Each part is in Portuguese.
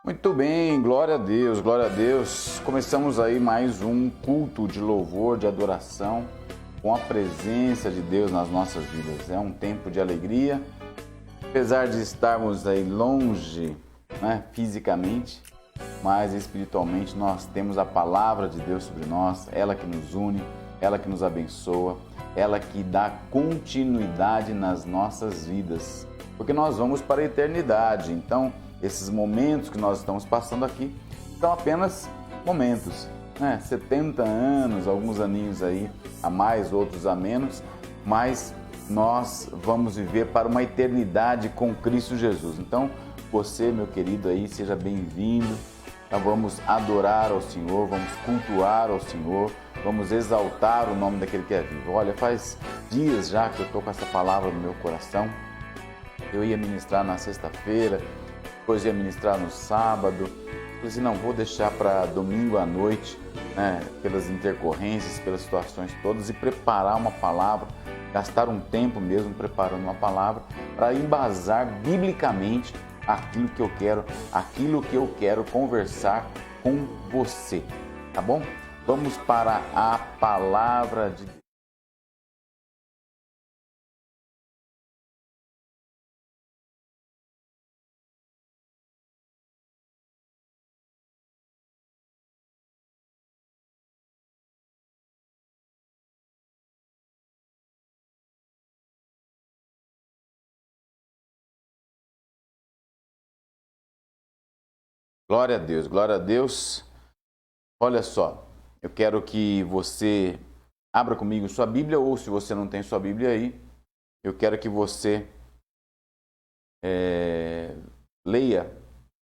Muito bem, glória a Deus, glória a Deus. Começamos aí mais um culto de louvor, de adoração, com a presença de Deus nas nossas vidas. É um tempo de alegria, apesar de estarmos aí longe, fisicamente, mas espiritualmente nós temos a palavra de Deus sobre nós, ela que nos une, ela que nos abençoa, ela que dá continuidade nas nossas vidas, porque nós vamos para a eternidade. Então, esses momentos que nós estamos passando aqui são apenas momentos, 70 anos, alguns aninhos aí a mais, outros a menos, mas nós vamos viver para uma eternidade com Cristo Jesus. Então, você, meu querido aí, seja bem-vindo. Vamos adorar ao Senhor, vamos cultuar ao Senhor, vamos exaltar o nome daquele que é vivo. Olha, faz dias já que eu estou com essa palavra no meu coração. Eu ia ministrar na sexta-feira, depois ia ministrar no sábado. Falei assim, não, vou deixar para domingo à noite, pelas intercorrências, pelas situações todas, e preparar uma palavra, gastar um tempo mesmo preparando uma palavra para embasar biblicamente aquilo que eu quero conversar com você, tá bom? Vamos para a palavra de Deus. Glória a Deus, glória a Deus. Olha só, eu quero que você abra comigo sua Bíblia, ou se você não tem sua Bíblia aí, eu quero que você leia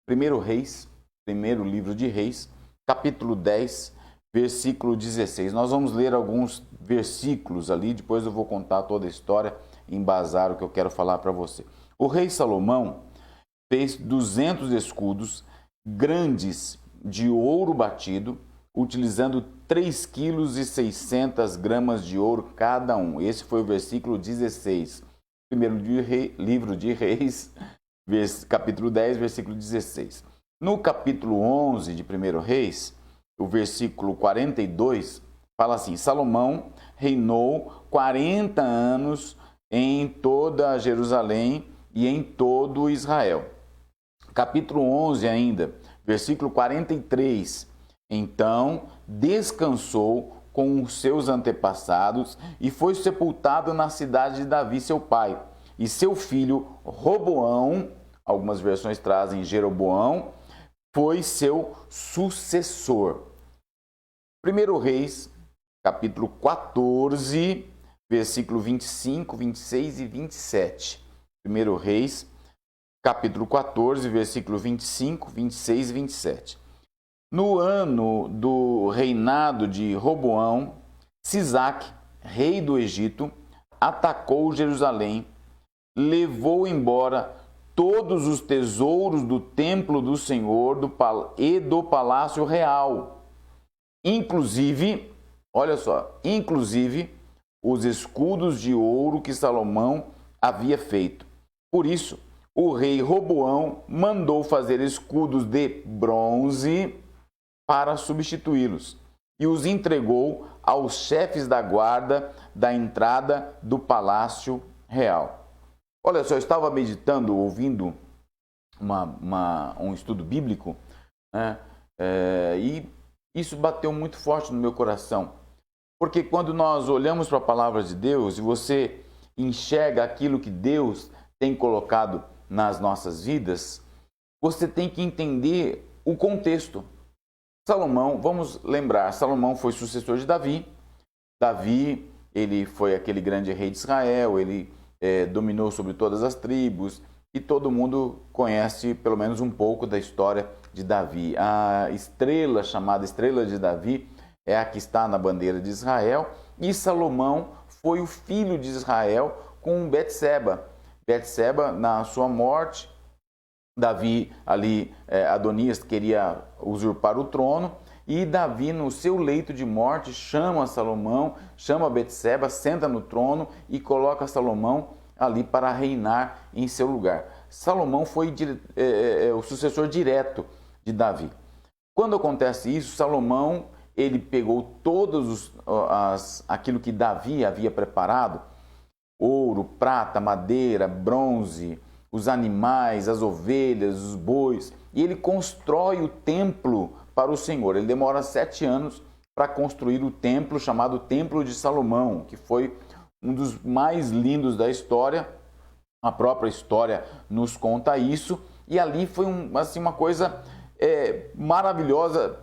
1 Reis, primeiro livro de Reis, capítulo 10, versículo 16. Nós vamos ler alguns versículos ali, depois eu vou contar toda a história e embasar o que eu quero falar para você. O rei Salomão fez 200 escudos grandes de ouro batido, utilizando 3,6 kg de ouro cada um. Esse foi o versículo 16. Primeiro livro de Reis, capítulo 10, versículo 16. No capítulo 11 de 1 Reis, o versículo 42, fala assim: Salomão reinou 40 anos em toda Jerusalém e em todo Israel. Capítulo 11 ainda, versículo 43. Então descansou com os seus antepassados e foi sepultado na cidade de Davi, seu pai. E seu filho Roboão, algumas versões trazem Jeroboão, foi seu sucessor. 1 Reis, capítulo 14, versículo 25, 26 e 27. 1 Reis, capítulo 14, versículo 25, 26 e 27. No ano do reinado de Roboão, Sisaque, rei do Egito, atacou Jerusalém, levou embora todos os tesouros do templo do Senhor e do palácio real, inclusive, olha só, os escudos de ouro que Salomão havia feito. Por isso, o rei Roboão mandou fazer escudos de bronze para substituí-los e os entregou aos chefes da guarda da entrada do palácio real. Olha só, eu estava meditando, ouvindo um estudo bíblico, e isso bateu muito forte no meu coração, porque quando nós olhamos para a palavra de Deus e você enxerga aquilo que Deus tem colocado nas nossas vidas, você tem que entender o contexto. Salomão, vamos lembrar, Salomão foi sucessor de Davi. Davi, ele foi aquele grande rei de Israel, ele dominou sobre todas as tribos e todo mundo conhece pelo menos um pouco da história de Davi. A estrela chamada Estrela de Davi é a que está na bandeira de Israel, e Salomão foi o filho de Israel com Betseba. Betseba, na sua morte, Davi ali, Adonias queria usurpar o trono, e Davi, no seu leito de morte, chama Salomão, chama Betseba, senta no trono e coloca Salomão ali para reinar em seu lugar. Salomão foi o sucessor direto de Davi. Quando acontece isso, Salomão, ele pegou aquilo que Davi havia preparado, ouro, prata, madeira, bronze, os animais, as ovelhas, os bois, e ele constrói o templo para o Senhor. Ele demora 7 anos para construir o templo chamado Templo de Salomão, que foi um dos mais lindos da história. A própria história nos conta isso, e ali foi uma coisa maravilhosa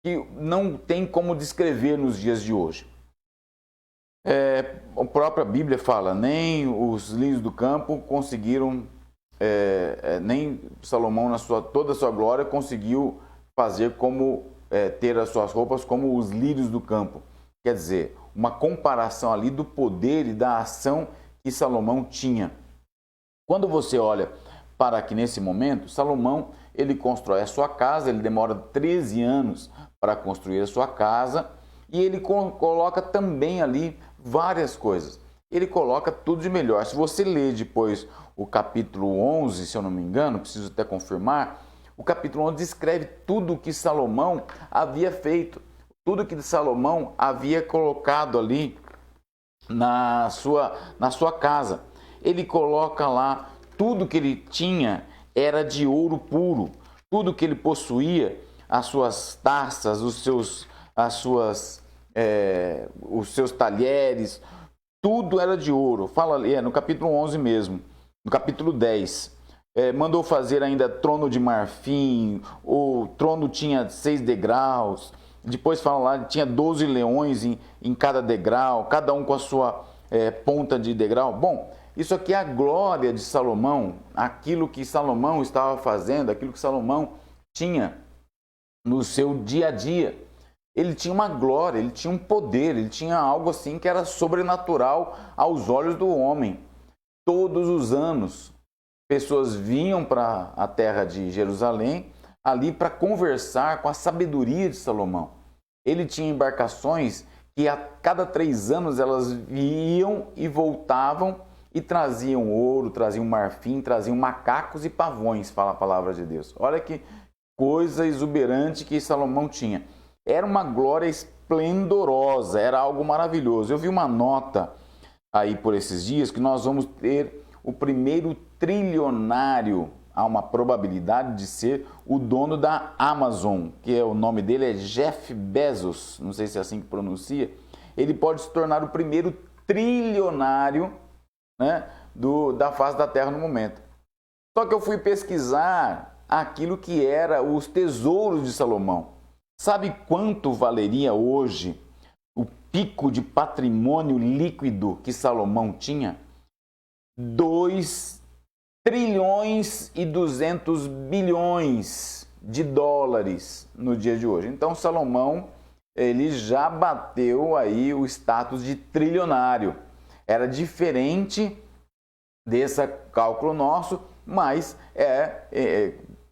que não tem como descrever nos dias de hoje. A própria Bíblia fala, nem os lírios do campo conseguiram, nem Salomão, toda a sua glória, conseguiu fazer ter as suas roupas como os lírios do campo. Quer dizer, uma comparação ali do poder e da ação que Salomão tinha. Quando você olha para aqui nesse momento, Salomão, ele constrói a sua casa, ele demora 13 anos para construir a sua casa, e ele coloca também ali várias coisas. Ele coloca tudo de melhor. Se você ler depois o capítulo 11, se eu não me engano, preciso até confirmar, o capítulo 11 descreve tudo o que Salomão havia feito, tudo que Salomão havia colocado ali na sua casa. Ele coloca lá tudo que ele tinha era de ouro puro, tudo que ele possuía, as suas taças, os seus talheres, tudo era de ouro. Fala ali, no capítulo 11 mesmo, no capítulo 10. Mandou fazer ainda trono de marfim, o trono tinha 6 degraus, depois fala lá, tinha 12 leões em cada degrau, cada um com a sua ponta de degrau. Bom, isso aqui é a glória de Salomão, aquilo que Salomão estava fazendo, aquilo que Salomão tinha no seu dia a dia. Ele tinha uma glória, ele tinha um poder, ele tinha algo assim que era sobrenatural aos olhos do homem. Todos os anos, pessoas vinham para a terra de Jerusalém, ali para conversar com a sabedoria de Salomão. Ele tinha embarcações que a cada 3 anos elas iam e voltavam e traziam ouro, traziam marfim, traziam macacos e pavões, fala a palavra de Deus. Olha que coisa exuberante que Salomão tinha. Era uma glória esplendorosa, era algo maravilhoso. Eu vi uma nota aí por esses dias que nós vamos ter o primeiro trilionário. Há uma probabilidade de ser o dono da Amazon, que o nome dele é Jeff Bezos, não sei se é assim que pronuncia. Ele pode se tornar o primeiro trilionário, né, da face da Terra no momento. Só que eu fui pesquisar aquilo que era os tesouros de Salomão. Sabe quanto valeria hoje o pico de patrimônio líquido que Salomão tinha? 2 trilhões e 200 bilhões de dólares no dia de hoje. Então Salomão, ele já bateu aí o status de trilionário. Era diferente desse cálculo nosso, mas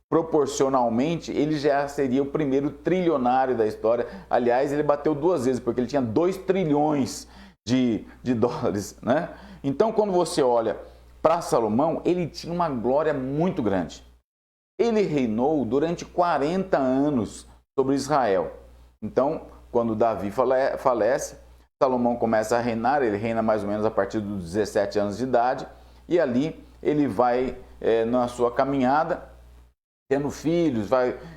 proporcionalmente ele já seria o primeiro trilionário da história. Aliás, ele bateu 2 vezes, porque ele tinha 2 trilhões de dólares, né? Então, quando você olha para Salomão, ele tinha uma glória muito grande. Ele reinou durante 40 anos sobre Israel. Então, quando Davi falece, Salomão começa a reinar, ele reina mais ou menos a partir dos 17 anos de idade, e ali ele vai na sua caminhada, tendo filhos,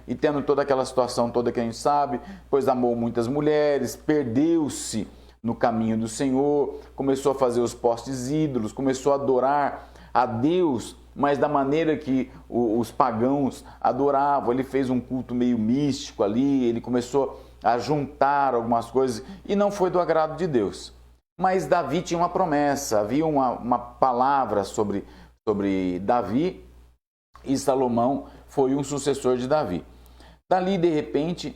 e tendo toda aquela situação toda que a gente sabe, pois amou muitas mulheres, perdeu-se no caminho do Senhor, começou a fazer os postes ídolos, começou a adorar a Deus, mas da maneira que os pagãos adoravam. Ele fez um culto meio místico ali, ele começou a juntar algumas coisas e não foi do agrado de Deus. Mas Davi tinha uma promessa, havia uma palavra sobre Davi, e Salomão foi um sucessor de Davi. Dali, de repente,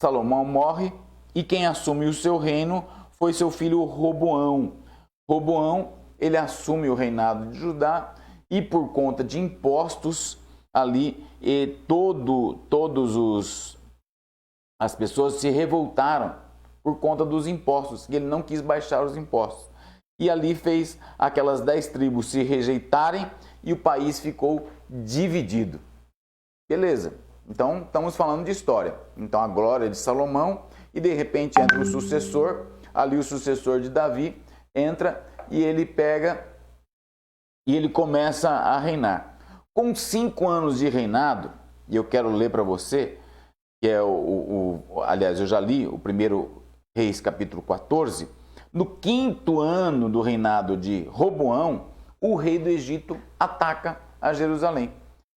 Salomão morre, e quem assume o seu reino foi seu filho Roboão. Roboão, ele assume o reinado de Judá, e por conta de impostos ali, as pessoas se revoltaram por conta dos impostos, que ele não quis baixar os impostos. E ali fez aquelas 10 tribos se rejeitarem, e o país ficou dividido. Beleza. Então, estamos falando de história. Então, a glória de Salomão e, de repente, entra o sucessor, ali o sucessor de Davi, entra e ele pega e ele começa a reinar. Com 5 anos de reinado, e eu quero ler para você, que é aliás, eu já li o 1 Reis, capítulo 14, no 5º ano do reinado de Roboão, o rei do Egito ataca a Jerusalém.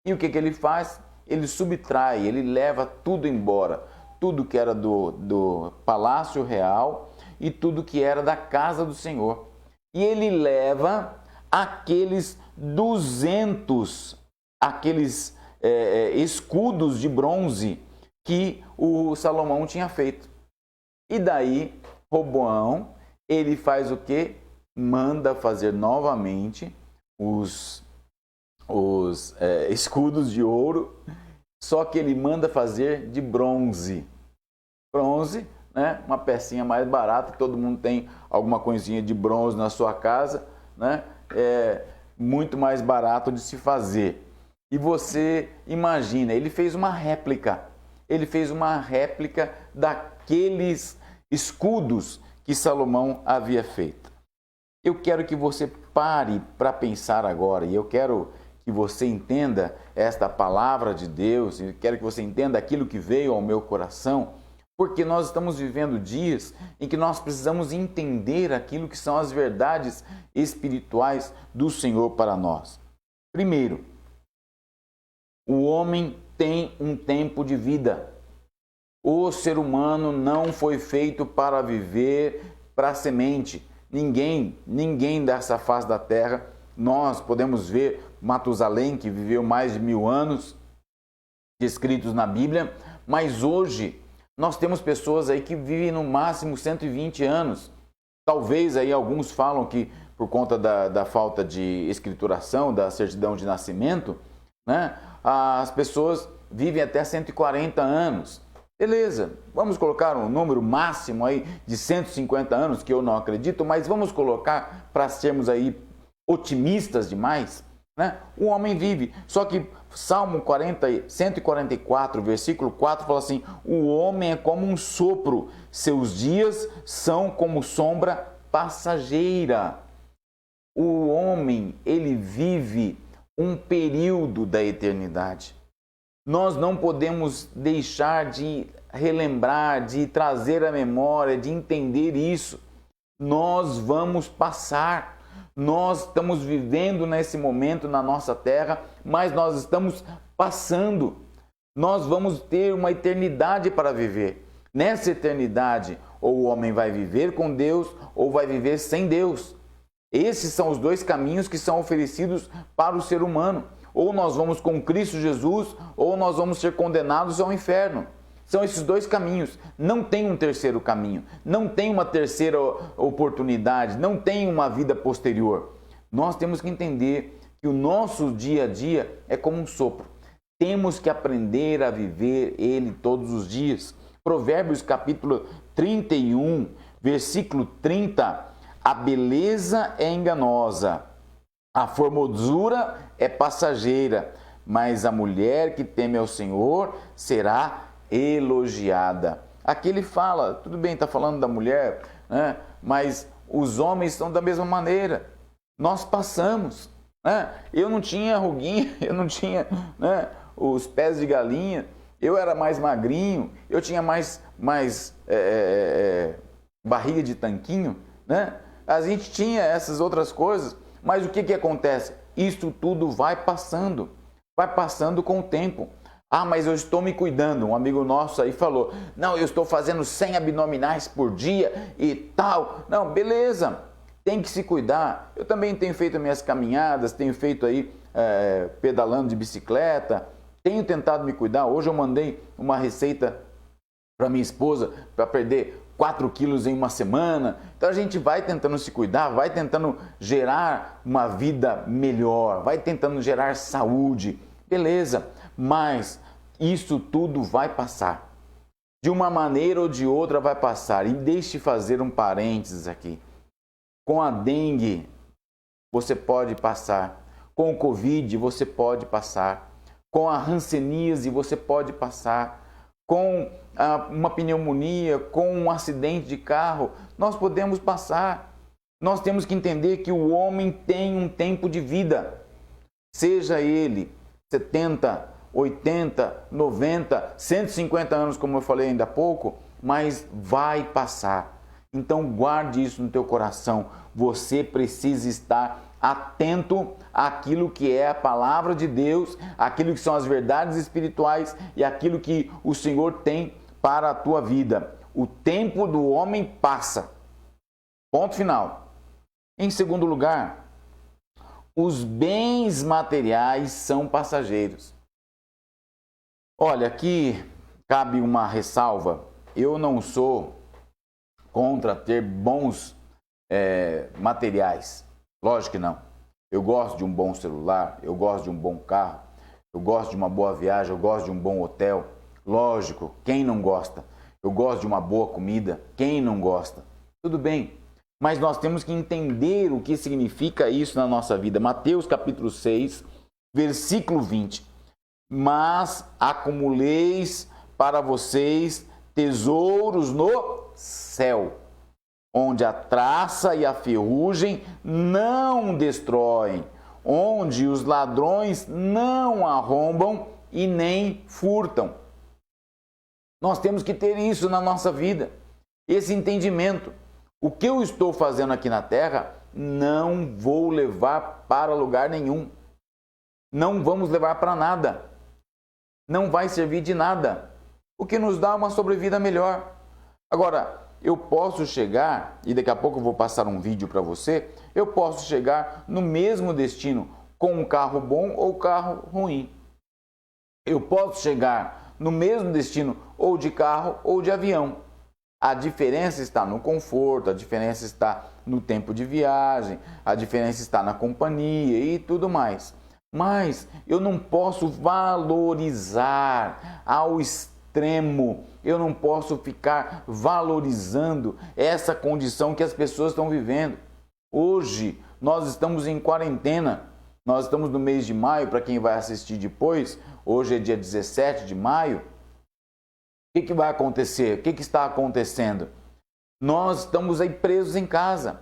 E o que ele faz? Ele subtrai, ele leva tudo embora, tudo que era do palácio real e tudo que era da casa do Senhor. E ele leva aqueles 200, aqueles escudos de bronze que o Salomão tinha feito. E daí, Roboão, ele faz o quê? Manda fazer novamente os escudos de ouro, só que ele manda fazer de bronze. Bronze, né? Uma pecinha mais barata, todo mundo tem alguma coisinha de bronze na sua casa, né? É muito mais barato de se fazer. E você imagina, ele fez uma réplica daqueles escudos que Salomão havia feito. Eu quero que você pare para pensar agora, e eu quero que você entenda esta palavra de Deus, e quero que você entenda aquilo que veio ao meu coração, porque nós estamos vivendo dias em que nós precisamos entender aquilo que são as verdades espirituais do Senhor para nós. Primeiro, o homem tem um tempo de vida. O ser humano não foi feito para viver para semente. Ninguém dessa face da terra. Nós podemos ver Matusalém, que viveu mais de 1000 anos, descritos na Bíblia, mas hoje nós temos pessoas aí que vivem no máximo 120 anos. Talvez aí alguns falam que por conta da falta de escrituração, da certidão de nascimento, né, as pessoas vivem até 140 anos. Beleza, vamos colocar um número máximo aí de 150 anos, que eu não acredito, mas vamos colocar para sermos aí otimistas demais, né? O homem vive, só que Salmo 144, versículo 4, fala assim: o homem é como um sopro, seus dias são como sombra passageira. O homem, ele vive um período da eternidade. Nós não podemos deixar de relembrar, de trazer à memória, de entender isso. Nós vamos passar. Nós estamos vivendo nesse momento na nossa terra, mas nós estamos passando. Nós vamos ter uma eternidade para viver. Nessa eternidade, ou o homem vai viver com Deus, ou vai viver sem Deus. Esses são os dois caminhos que são oferecidos para o ser humano. Ou nós vamos com Cristo Jesus, ou nós vamos ser condenados ao inferno. São esses dois caminhos. Não tem um terceiro caminho. Não tem uma terceira oportunidade. Não tem uma vida posterior. Nós temos que entender que o nosso dia a dia é como um sopro. Temos que aprender a viver ele todos os dias. Provérbios capítulo 31, versículo 30. A beleza é enganosa. A formosura é passageira, mas a mulher que teme ao Senhor será elogiada. Aqui ele fala, tudo bem, está falando da mulher, né? Mas os homens estão da mesma maneira. Nós passamos. Né? Eu não tinha ruguinha, eu não tinha, né, os pés de galinha, eu era mais magrinho, eu tinha mais barriga de tanquinho, né? A gente tinha essas outras coisas. Mas o que acontece? Isso tudo vai passando com o tempo. Ah, mas eu estou me cuidando. Um amigo nosso aí falou, não, eu estou fazendo 100 abdominais por dia e tal. Não, beleza, tem que se cuidar. Eu também tenho feito minhas caminhadas, tenho feito aí pedalando de bicicleta, tenho tentado me cuidar. Hoje eu mandei uma receita para minha esposa para perder 4 quilos em uma semana. Então a gente vai tentando se cuidar, vai tentando gerar uma vida melhor, vai tentando gerar saúde, beleza, mas isso tudo vai passar. De uma maneira ou de outra vai passar. E deixe fazer um parênteses aqui. Com a dengue você pode passar, com o Covid você pode passar, com a hanseníase você pode passar, com uma pneumonia, com um acidente de carro, nós podemos passar. Nós temos que entender que o homem tem um tempo de vida, seja ele 70, 80, 90, 150 anos, como eu falei ainda há pouco, mas vai passar. Então guarde isso no teu coração. Você precisa estar atento àquilo que é a palavra de Deus, aquilo que são as verdades espirituais e aquilo que o Senhor tem para a tua vida. O tempo do homem passa. Ponto final. Em segundo lugar, os bens materiais são passageiros. Olha, aqui cabe uma ressalva. Eu não sou contra ter bons materiais. Lógico que não. Eu gosto de um bom celular, eu gosto de um bom carro, eu gosto de uma boa viagem, eu gosto de um bom hotel. Lógico, quem não gosta? Eu gosto de uma boa comida, quem não gosta? Tudo bem, mas nós temos que entender o que significa isso na nossa vida. Mateus capítulo 6, versículo 20. Mas acumuleis para vocês tesouros no céu, onde a traça e a ferrugem não destroem, onde os ladrões não arrombam e nem furtam. Nós temos que ter isso na nossa vida, esse entendimento. O que eu estou fazendo aqui na terra, não vou levar para lugar nenhum. Não vamos levar para nada. Não vai servir de nada. O que nos dá uma sobrevida melhor. Agora, eu posso chegar, e daqui a pouco eu vou passar um vídeo para você, eu posso chegar no mesmo destino com um carro bom ou carro ruim. Eu posso chegar no mesmo destino ou de carro ou de avião. A diferença está no conforto, a diferença está no tempo de viagem, a diferença está na companhia e tudo mais. Mas eu não posso valorizar ao extremo, eu não posso ficar valorizando essa condição que as pessoas estão vivendo. Hoje nós estamos em quarentena, nós estamos no mês de maio, para quem vai assistir depois, hoje é dia 17 de maio. O que vai acontecer? O que está acontecendo? Nós estamos aí presos em casa.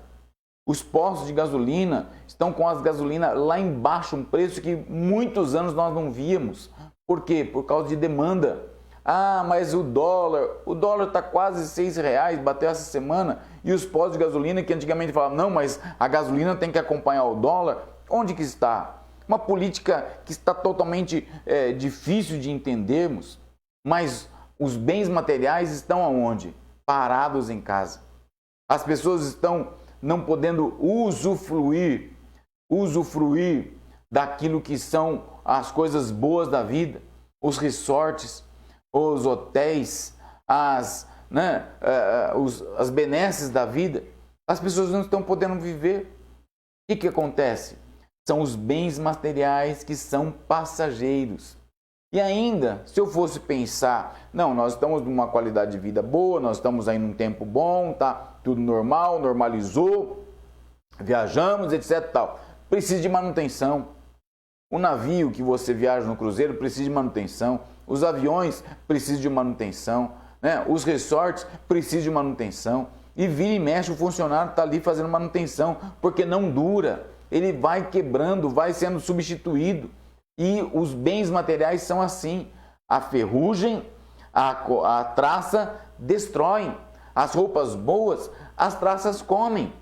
Os postos de gasolina estão com as gasolinas lá embaixo, um preço que muitos anos nós não víamos. Por quê? Por causa de demanda. Ah, mas o dólar está quase R$6, bateu essa semana, e os postos de gasolina que antigamente falavam, não, mas a gasolina tem que acompanhar o dólar, onde que está? Uma política que está totalmente difícil de entendermos, mas os bens materiais estão aonde? Parados em casa. As pessoas estão não podendo usufruir daquilo que são as coisas boas da vida, os resorts, os hotéis, as benesses da vida. As pessoas não estão podendo viver. O que acontece? São os bens materiais que são passageiros. E ainda, se eu fosse pensar, não, nós estamos numa qualidade de vida boa, nós estamos aí num tempo bom, tá tudo normal, normalizou, viajamos, etc. tal. Precisa de manutenção. O navio que você viaja no cruzeiro precisa de manutenção. Os aviões precisam de manutenção, né? Os resorts precisam de manutenção. E vira e mexe, o funcionário está ali fazendo manutenção, porque não dura. Ele vai quebrando, vai sendo substituído. E os bens materiais são assim. A ferrugem, a traça destroem. As roupas boas, as traças comem.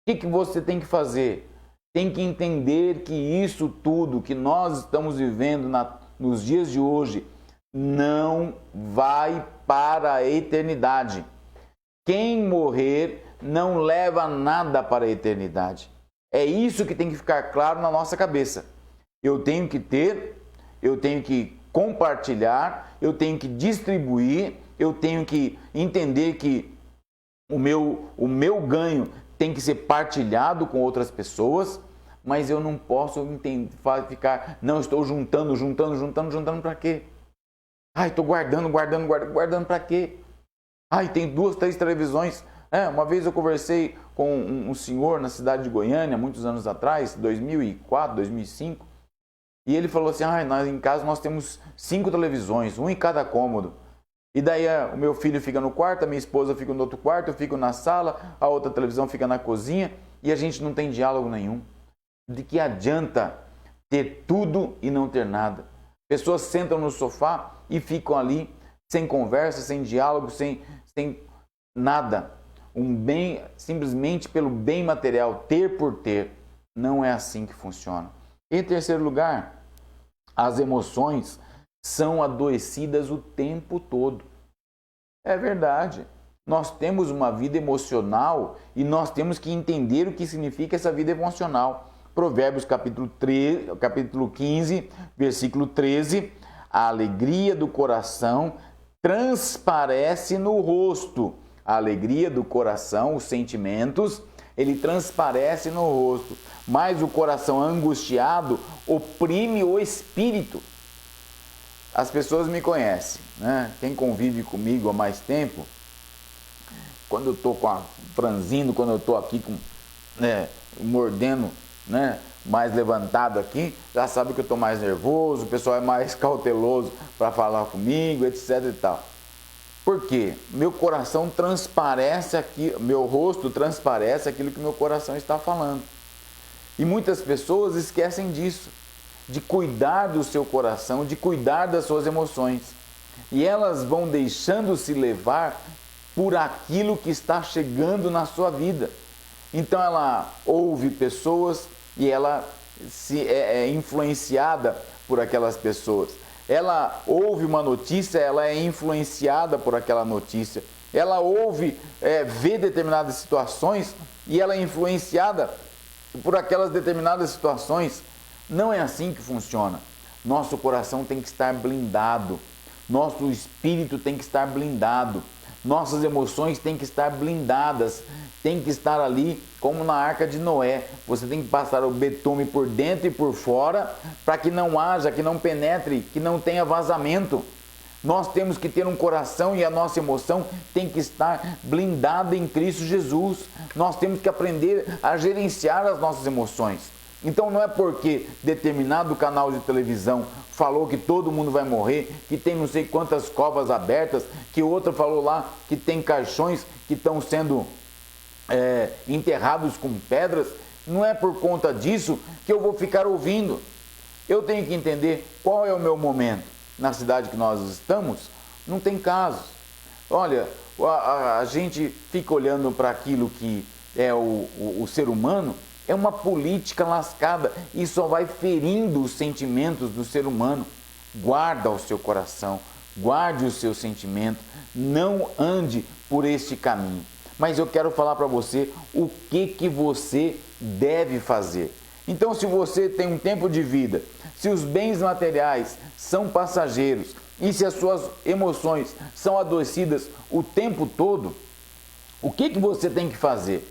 O que você tem que fazer? Tem que entender que isso tudo que nós estamos vivendo nos dias de hoje não vai para a eternidade. Quem morrer não leva nada para a eternidade. É isso que tem que ficar claro na nossa cabeça. Eu tenho que ter, eu tenho que compartilhar, eu tenho que distribuir, eu tenho que entender que o meu ganho tem que ser partilhado com outras pessoas, mas eu não posso ficar, não, estou juntando para quê? Ai, estou guardando para quê? Ai, tem 2, 3 televisões. Uma vez eu conversei com um senhor na cidade de Goiânia, muitos anos atrás, 2004, 2005, E ele falou assim, nós em casa nós temos 5 televisões, um em cada cômodo. E daí o meu filho fica no quarto, a minha esposa fica no outro quarto, eu fico na sala, a outra televisão fica na cozinha e a gente não tem diálogo nenhum. De que adianta ter tudo e não ter nada? Pessoas sentam no sofá e ficam ali sem conversa, sem diálogo, sem nada. Simplesmente pelo bem material, ter por ter. Não é assim que funciona. Em terceiro lugar, as emoções são adoecidas o tempo todo. É verdade. Nós temos uma vida emocional e nós temos que entender o que significa essa vida emocional. Provérbios capítulo 15, versículo 13. A alegria do coração transparece no rosto. A alegria do coração, os sentimentos, ele transparece no rosto. Mas o coração angustiado oprime o espírito. As pessoas me conhecem, né? Quem convive comigo há mais tempo, quando eu estou franzindo, quando eu estou aqui mordendo, né, mais levantado aqui, já sabe que eu estou mais nervoso, o pessoal é mais cauteloso para falar comigo, etc e tal. Por quê? Meu coração transparece aqui, meu rosto transparece aquilo que meu coração está falando. E muitas pessoas esquecem disso, de cuidar do seu coração, de cuidar das suas emoções. E elas vão deixando-se levar por aquilo que está chegando na sua vida. Então ela ouve pessoas e ela é influenciada por aquelas pessoas. Ela ouve uma notícia, ela é influenciada por aquela notícia. Ela ouve, vê determinadas situações e ela é influenciada por aquelas determinadas situações. Não é assim que funciona. Nosso coração tem que estar blindado. Nosso espírito tem que estar blindado. Nossas emoções têm que estar blindadas. Tem que estar ali como na arca de Noé. Você tem que passar o betume por dentro e por fora para que não haja, que não penetre, que não tenha vazamento. Nós temos que ter um coração e a nossa emoção tem que estar blindada em Cristo Jesus. Nós temos que aprender a gerenciar as nossas emoções. Então não é porque determinado canal de televisão falou que todo mundo vai morrer, que tem não sei quantas covas abertas, que outro falou lá que tem caixões que estão sendo enterrados com pedras, não é por conta disso que eu vou ficar ouvindo. Eu tenho que entender qual é o meu momento. Na cidade que nós estamos, não tem casos. Olha, a gente fica olhando para aquilo que é o ser humano, é uma política lascada e só vai ferindo os sentimentos do ser humano. Guarda o seu coração, guarde o seu sentimento, não ande por este caminho. Mas eu quero falar para você o que você deve fazer. Então, se você tem um tempo de vida, se os bens materiais são passageiros e se as suas emoções são adoecidas o tempo todo, o que você tem que fazer?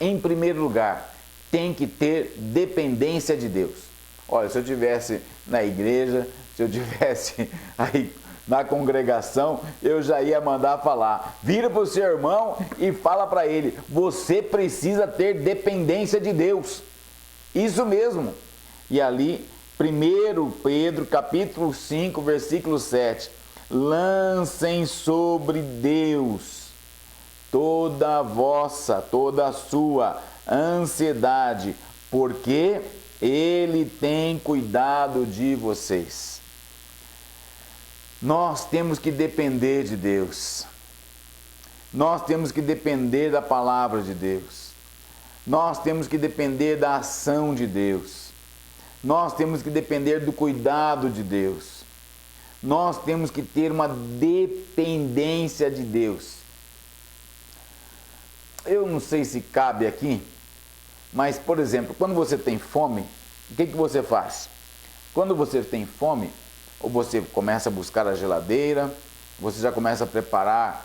Em primeiro lugar, tem que ter dependência de Deus. Olha, se eu tivesse na igreja, se eu tivesse aí na congregação, eu já ia mandar falar. Vira para o seu irmão e fala para ele, você precisa ter dependência de Deus. Isso mesmo. E ali, 1 Pedro, capítulo 5, versículo 7. Lancem sobre Deus toda a sua ansiedade, porque Ele tem cuidado de vocês. Nós temos que depender de Deus. Nós temos que depender da palavra de Deus. Nós temos que depender da ação de Deus. Nós temos que depender do cuidado de Deus. Nós temos que ter uma dependência de Deus. Eu não sei se cabe aqui, mas, por exemplo, quando você tem fome, o que você faz? Quando você tem fome, ou você começa a buscar a geladeira, você já começa a preparar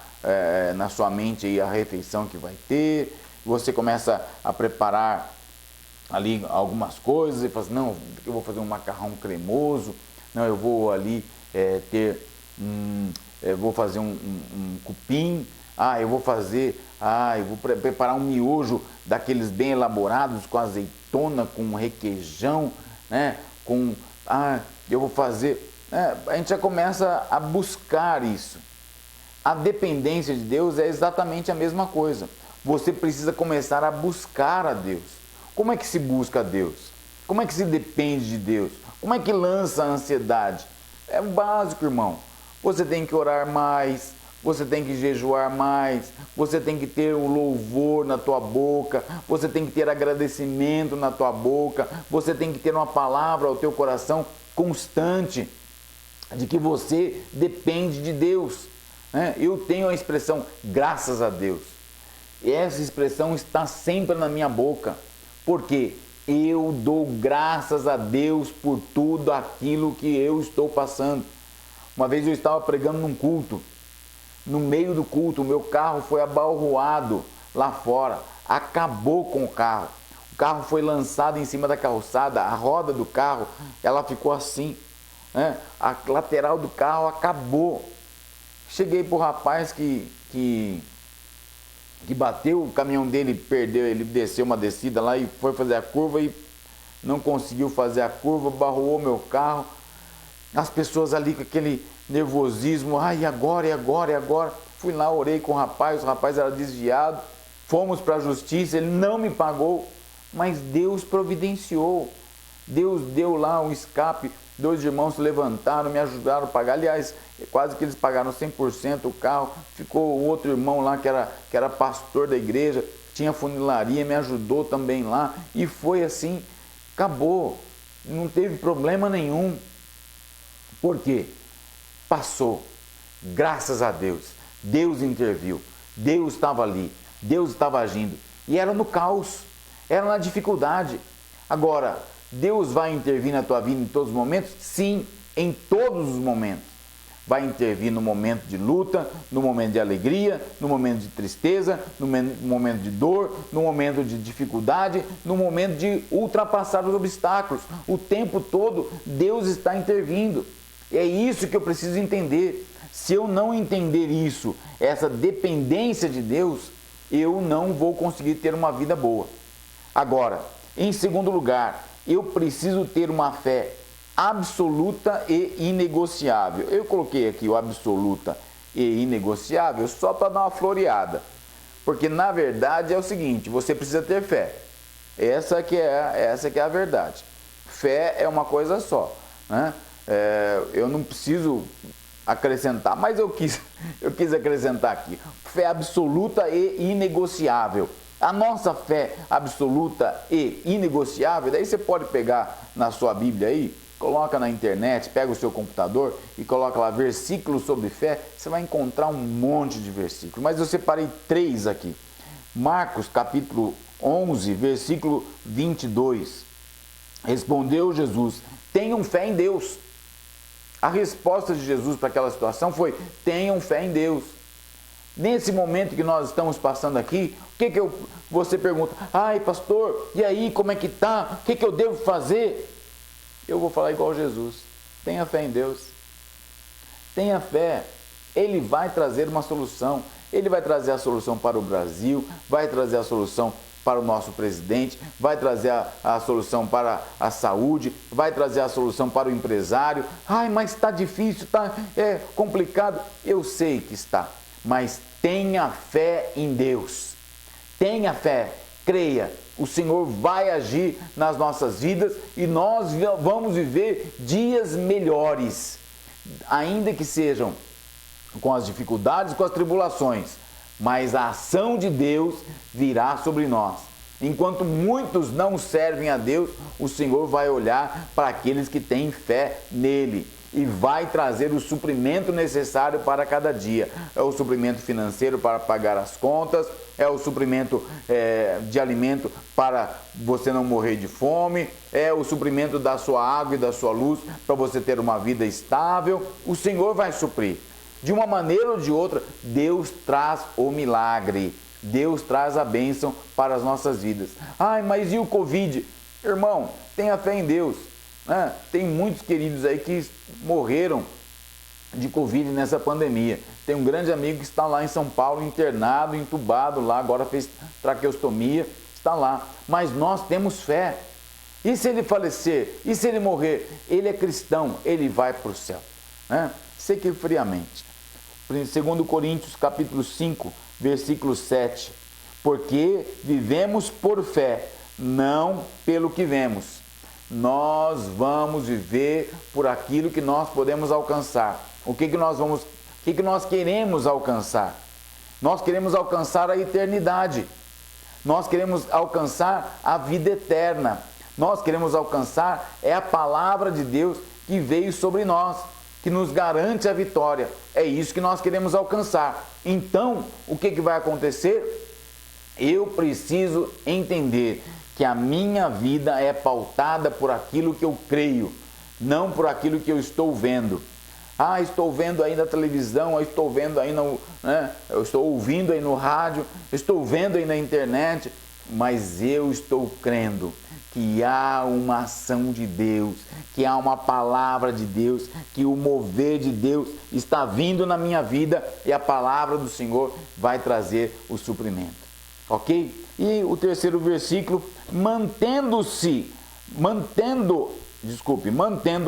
na sua mente aí a refeição que vai ter, você começa a preparar ali algumas coisas e fala assim, não, eu vou fazer um macarrão cremoso, não, eu vou ali vou fazer um cupim, eu vou preparar um miojo daqueles bem elaborados, com azeitona, com requeijão, né, com eu vou fazer. A gente já começa a buscar isso. A dependência de Deus é exatamente a mesma coisa. Você precisa começar a buscar a Deus. Como é que se busca a Deus? Como é que se depende de Deus? Como é que lança a ansiedade? É o básico, irmão. Você tem que orar mais, você tem que jejuar mais, você tem que ter o louvor na tua boca, você tem que ter agradecimento na tua boca, você tem que ter uma palavra ao teu coração constante de que você depende de Deus. Eu tenho a expressão graças a Deus. E essa expressão está sempre na minha boca. Por quê? Eu dou graças a Deus por tudo aquilo que eu estou passando. Uma vez eu estava pregando num culto. No meio do culto, o meu carro foi abalroado lá fora. Acabou com o carro. O carro foi lançado em cima da calçada. A roda do carro, ela ficou assim. A lateral do carro acabou. Cheguei para o rapaz que bateu, o caminhão dele perdeu, ele desceu uma descida lá e foi fazer a curva e não conseguiu fazer a curva, barrou meu carro. As pessoas ali com aquele nervosismo, e agora, e agora, e agora? Fui lá, orei com o rapaz era desviado, fomos para a justiça, ele não me pagou, mas Deus providenciou. Deus deu lá um escape, 2 irmãos se levantaram, me ajudaram a pagar, aliás, quase que eles pagaram 100% o carro, ficou o outro irmão lá que era pastor da igreja, tinha funilaria, me ajudou também lá, e foi assim, acabou, não teve problema nenhum. Por quê? Passou, graças a Deus, Deus interviu, Deus estava ali, Deus estava agindo, e era no caos, era na dificuldade. Agora, Deus vai intervir na tua vida em todos os momentos? Sim, em todos os momentos. Vai intervir no momento de luta, no momento de alegria, no momento de tristeza, no momento de dor, no momento de dificuldade, no momento de ultrapassar os obstáculos. O tempo todo Deus está intervindo. E é isso que eu preciso entender. Se eu não entender isso, essa dependência de Deus, eu não vou conseguir ter uma vida boa. Agora, em segundo lugar, eu preciso ter uma fé absoluta e inegociável. Eu coloquei aqui o absoluta e inegociável só para dar uma floreada. Porque na verdade é o seguinte, você precisa ter fé. Essa que é a verdade. Fé é uma coisa só. Eu não preciso acrescentar, mas eu quis acrescentar aqui. Fé absoluta e inegociável. A nossa fé absoluta e inegociável, daí você pode pegar na sua Bíblia aí, coloca na internet, pega o seu computador e coloca lá versículos sobre fé, você vai encontrar um monte de versículos, mas eu separei 3 aqui. Marcos capítulo 11, versículo 22. Respondeu Jesus, tenham fé em Deus. A resposta de Jesus para aquela situação foi, tenham fé em Deus. Nesse momento que nós estamos passando aqui, você pergunta, pastor, e aí, como é que tá? O que eu devo fazer? Eu vou falar igual Jesus, tenha fé em Deus. Tenha fé, Ele vai trazer uma solução. Ele vai trazer a solução para o Brasil, vai trazer a solução para o nosso presidente, vai trazer a solução para a saúde, vai trazer a solução para o empresário. Mas está difícil, é complicado. Eu sei que está, mas tenha fé em Deus. Tenha fé, creia, o Senhor vai agir nas nossas vidas e nós vamos viver dias melhores, ainda que sejam com as dificuldades, com as tribulações, mas a ação de Deus virá sobre nós. Enquanto muitos não servem a Deus, o Senhor vai olhar para aqueles que têm fé nele e vai trazer o suprimento necessário para cada dia. É o suprimento financeiro para pagar as contas, é o suprimento de alimento para você não morrer de fome, é o suprimento da sua água e da sua luz para você ter uma vida estável. O Senhor vai suprir. De uma maneira ou de outra, Deus traz o milagre. Deus traz a bênção para as nossas vidas. Mas e o Covid? Irmão, tenha fé em Deus. Tem muitos queridos aí que morreram de Covid nessa pandemia. Tem um grande amigo que está lá em São Paulo, internado, entubado lá, agora fez traqueostomia, está lá. Mas nós temos fé. E se ele falecer? E se ele morrer? Ele é cristão, ele vai para o céu. Né? Sei que friamente. 2 Coríntios capítulo 5, versículo 7. Porque vivemos por fé, não pelo que vemos. Nós vamos viver por aquilo que nós podemos alcançar. O que nós queremos alcançar? Nós queremos alcançar a eternidade. Nós queremos alcançar a vida eterna. Nós queremos alcançar a palavra de Deus que veio sobre nós, que nos garante a vitória. É isso que nós queremos alcançar. Então, o que vai acontecer? Eu preciso entender que a minha vida é pautada por aquilo que eu creio, não por aquilo que eu estou vendo. Estou vendo aí na televisão, estou vendo aí eu estou ouvindo aí no rádio, estou vendo aí na internet, mas eu estou crendo que há uma ação de Deus, que há uma palavra de Deus, que o mover de Deus está vindo na minha vida e a palavra do Senhor vai trazer o suprimento. Ok? E o terceiro versículo, mantendo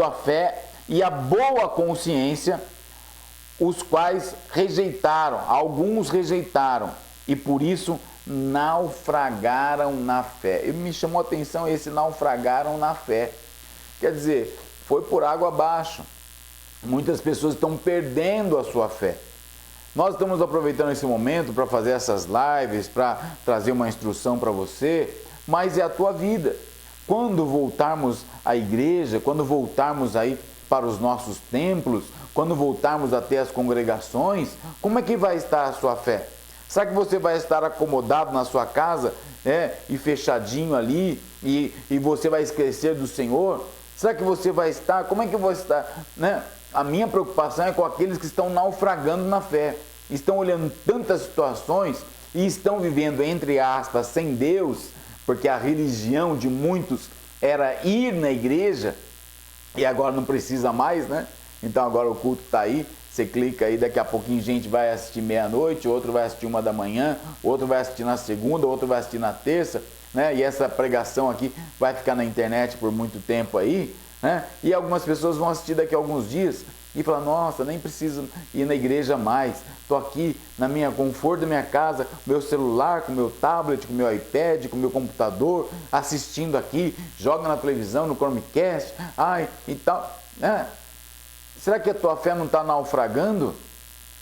a fé e a boa consciência, os quais alguns rejeitaram, e por isso naufragaram na fé. E me chamou a atenção esse naufragaram na fé. Quer dizer, foi por água abaixo. Muitas pessoas estão perdendo a sua fé. Nós estamos aproveitando esse momento para fazer essas lives, para trazer uma instrução para você, mas é a tua vida. Quando voltarmos à igreja, quando voltarmos aí para os nossos templos, quando voltarmos até as congregações, como é que vai estar a sua fé? Será que você vai estar acomodado na sua casa, e fechadinho ali, e você vai esquecer do Senhor? Será que você vai estar? Como é que você está? A minha preocupação é com aqueles que estão naufragando na fé, estão olhando tantas situações e estão vivendo, entre aspas, sem Deus, porque a religião de muitos era ir na igreja e agora não precisa mais, né? Então agora o culto está aí, você clica aí, daqui a pouquinho gente vai assistir meia-noite, outro vai assistir 1 da manhã, outro vai assistir na segunda, outro vai assistir na terça, né? E essa pregação aqui vai ficar na internet por muito tempo aí, né? E algumas pessoas vão assistir daqui a alguns dias e falar, nossa, nem preciso ir na igreja mais, estou aqui na minha conforto da minha casa, com meu celular, com meu tablet, com meu iPad, com meu computador, assistindo aqui, joga na televisão, no Chromecast, e tal, né? Será que a tua fé não está naufragando?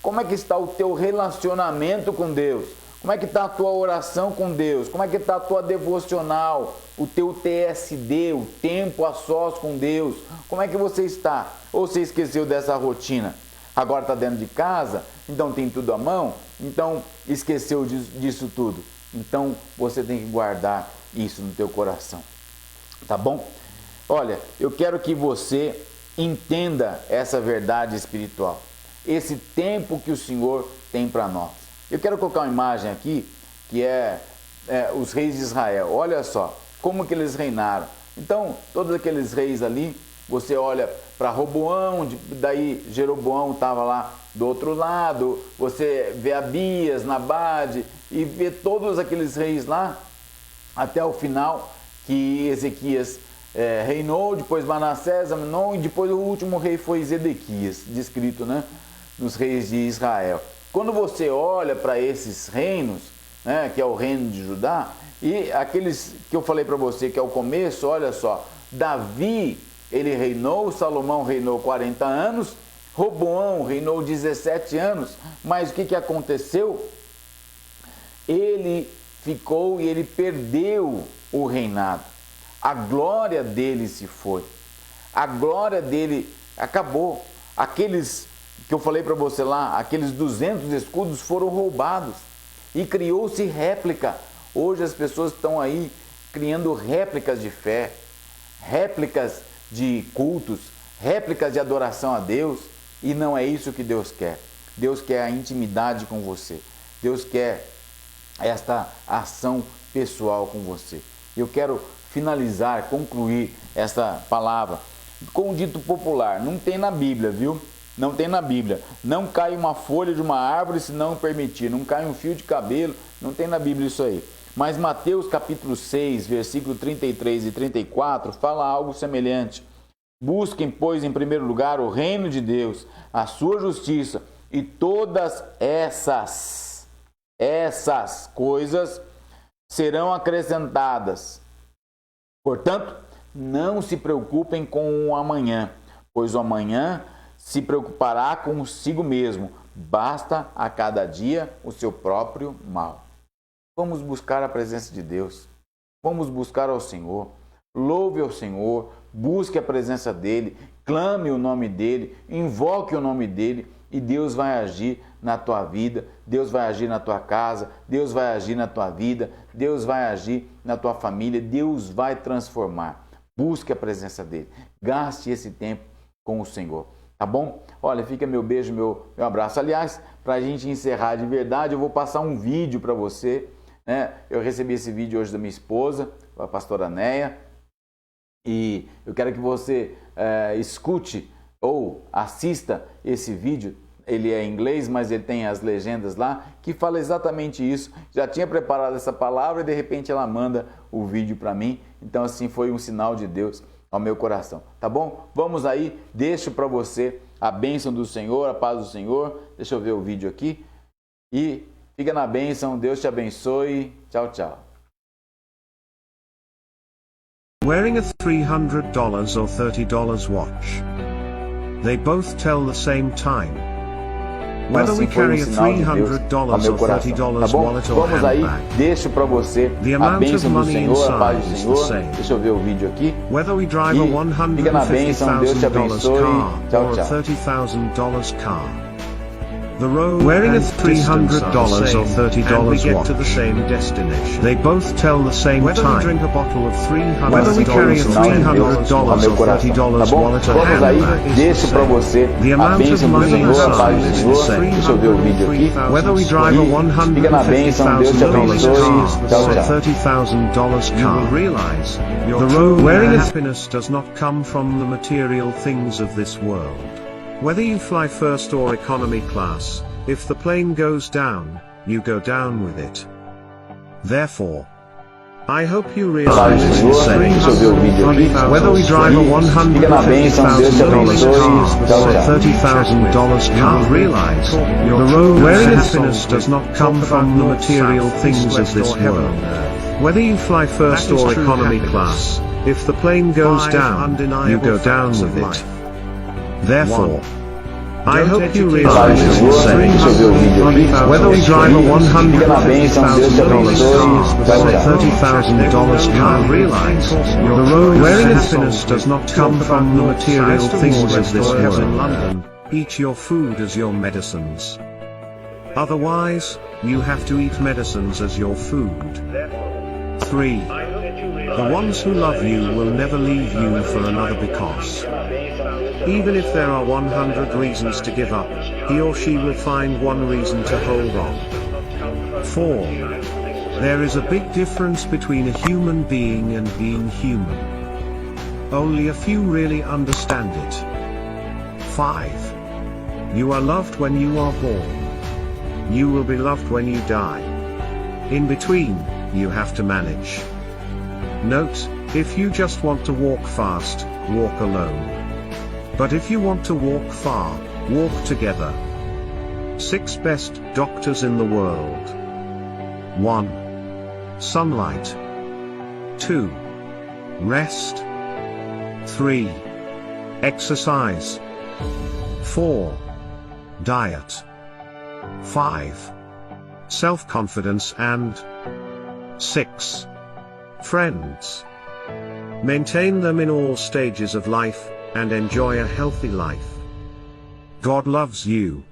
Como é que está o teu relacionamento com Deus? Como é que está a tua oração com Deus? Como é que está a tua devocional? O teu TSD, o tempo a sós com Deus? Como é que você está? Ou você esqueceu dessa rotina? Agora está dentro de casa? Então tem tudo à mão? Então esqueceu disso tudo? Então você tem que guardar isso no teu coração. Tá bom? Olha, eu quero que você entenda essa verdade espiritual. Esse tempo que o Senhor tem para nós. Eu quero colocar uma imagem aqui, que é os reis de Israel. Olha só, como que eles reinaram. Então, todos aqueles reis ali, você olha para Roboão, daí Jeroboão estava lá do outro lado, você vê Abias, Nabade, e vê todos aqueles reis lá, até o final, que Ezequias reinou, depois Manassés, Aminon, e depois o último rei foi Zedequias, descrito, né, nos reis de Israel. Quando você olha para esses reinos, né, que é o reino de Judá, e aqueles que eu falei para você que é o começo, olha só, Davi, ele reinou, Salomão reinou 40 anos, Roboão reinou 17 anos, mas o que aconteceu? Ele ficou e ele perdeu o reinado. A glória dele se foi. A glória dele acabou. Aqueles que eu falei para você lá, aqueles 200 escudos foram roubados. E criou-se réplica. Hoje as pessoas estão aí criando réplicas de fé, réplicas de cultos, réplicas de adoração a Deus. E não é isso que Deus quer. Deus quer a intimidade com você. Deus quer esta ação pessoal com você. Eu quero finalizar, concluir essa palavra com um dito popular. Não tem na Bíblia, viu? Não tem na Bíblia. Não cai uma folha de uma árvore se não permitir. Não cai um fio de cabelo. Não tem na Bíblia isso aí. Mas Mateus capítulo 6, versículo 33 e 34 fala algo semelhante. Busquem, pois, em primeiro lugar o reino de Deus, a sua justiça, e todas essas coisas serão acrescentadas. Portanto, não se preocupem com o amanhã, pois o amanhã se preocupará consigo mesmo. Basta a cada dia o seu próprio mal. Vamos buscar a presença de Deus. Vamos buscar ao Senhor. Louve ao Senhor. Busque a presença dEle. Clame o nome dEle. Invoque o nome dEle. E Deus vai agir na tua vida. Deus vai agir na tua casa. Deus vai agir na tua vida. Deus vai agir na tua família. Deus vai transformar. Busque a presença dEle. Gaste esse tempo com o Senhor. Tá bom? Olha, fica meu beijo, meu abraço. Aliás, para a gente encerrar de verdade, eu vou passar um vídeo para você. Né? Eu recebi esse vídeo hoje da minha esposa, a pastora Neia, e eu quero que você escute ou assista esse vídeo. Ele é em inglês, mas ele tem as legendas lá, que fala exatamente isso. Já tinha preparado essa palavra e de repente ela manda o vídeo para mim. Então assim, foi um sinal de Deus ao meu coração, tá bom? Vamos aí, deixo para você a bênção do Senhor, a paz do Senhor. Deixa eu ver o vídeo aqui e fica na bênção, Deus te abençoe, tchau, tchau. Wearing a $300 or $30 watch. They both tell the same time. Whether we carry a $300 or $30 wallet or Vamos aí, handbag, deixo para você the a amount of bênção do money Senhor, a paz do inside is the Senhor. same. Deixa eu ver o vídeo aqui. Whether we drive a E fica na bênção, Deus te $150,000 abençoe, car tchau, or a tchau. $30,000 car. The road Wearing a and distance are $300 the or same, $30 and we get to watch. the same destination. They both tell the same Whether we time. drink a bottle of $300 Whether we carry a $300 Ao or meu coração, tá $30 bom? wallet or Vamos aí, handbag is deixo the para same. você The a amount of bênção do money Senhor, a paz do inside Senhor. is the same. Deixa eu ver o vídeo aqui. Whether we drive a Fica na bênção, Deus te abençoe, $150,000 tchau, car tchau. or a $30,000 you will car. realize your The true road wearing a happiness does not come from the material things of this world. Whether you fly first or economy class, if the plane goes down, you go down with it. Therefore, I hope you Paz realize do Senhor, deixa eu ver o vídeo aqui. Whether we drive a Fica na bênção, Deus te abençoe, $150,000 tchau, or tchau. $30,000 you will car. realize your The true road wearing a happiness does not come from the material things of this world. Whether you fly first That is or true economy happiness. class, if the plane goes 5 down, you undeniable go down facts with of it. life. Therefore, I Don't hope you educate Paz realize do the Senhor, same. deixa eu ver o vídeo aqui. Whether we drive a Fica na bênção, Deus te abençoe, $150,000 tchau, or tchau. $30,000 car, realize your true wearing a happiness does not come from the material things of this world. In London, eat your food as your medicines. Otherwise, you have to eat medicines as your food. 3. The ones who love you will never leave you for another because. Even if there are 100 reasons to give up, he or she will find one reason to hold on. 4. There is a big difference between a human being and being human. Only a few really understand it. 5. You are loved when you are born. You will be loved when you die. In between, you have to manage. Note, if you just want to walk fast, walk alone. But if you want to walk far, walk together. 6 best doctors in the world. 1. Sunlight. 2. Rest. 3. Exercise. 4. Diet. 5. Self-confidence and 6. Friends. Maintain them in all stages of life, and enjoy a healthy life. God loves you.